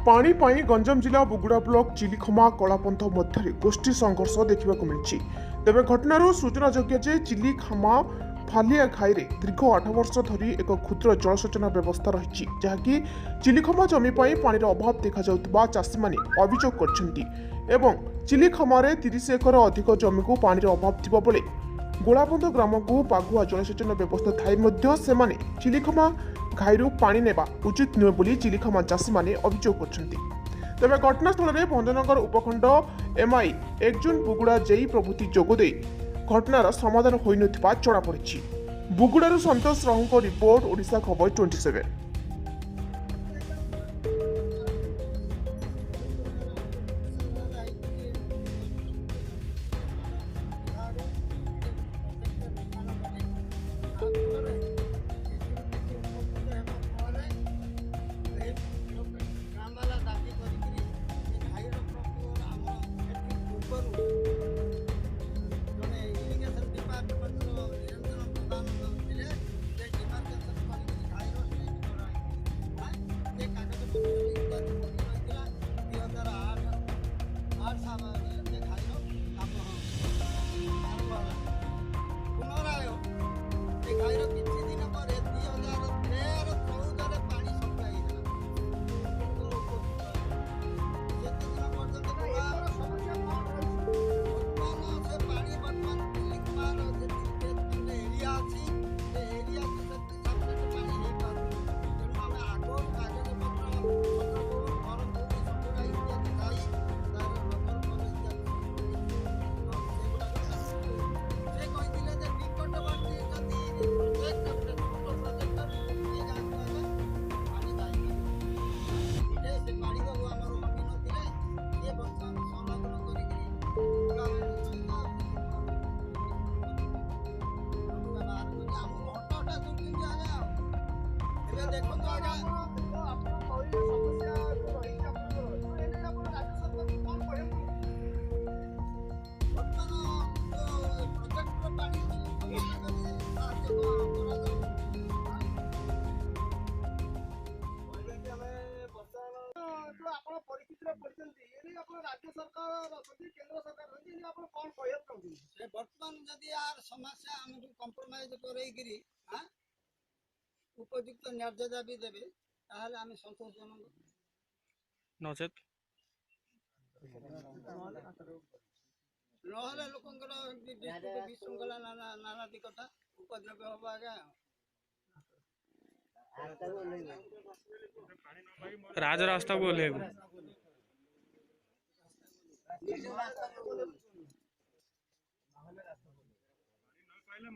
पानी पाई गंजाम जिला बुगुड़ा ब्लॉक चिलिखमा कलापंथ मध्य गोष्ठी संघर्ष देखा मिली। तेज घटनार सूचनाजोग्य जे चिलिखमा फालिया घाई दीर्घ 8 वर्ष धरी एक क्षुद्र जलसेचन व्यवस्था रही जहाँकि चिलिखमा जमी पानी अभाव देखा चाषी मैंने अभियोग कर चिलिखमार 30 एकर अधिक जमी को पानी अभाव थिबा बेले गोलाबंध ग्राम को पागुआ जलसेचन व्यवस्था थाई से चिलिखमा घाई पानी नेबा उचित नुहे बोली चिलिखमा चाषी मैंने अभियोग कर। तेज घटनास्थल में भंजनगर उपखंड एमआई एकजुन बुगुड़ा जेई प्रभृति जोगदे घटनार समाधान हो जमापड़ी। बुगुड़ारू संतोष राहू रिपोर्ट ओडिशा खबर 27। राज्य सरकार केंद्र सरकार बर्तमान जदि यार समस्या आम कंप्रोमाइज कर उपयुक्त न्याय दाबी देवे आम संतोषजनक नचेत ना लोक विशृंखला नानाधिकता उपद्रव हम आज्ञा राजरास्ता को ले पहले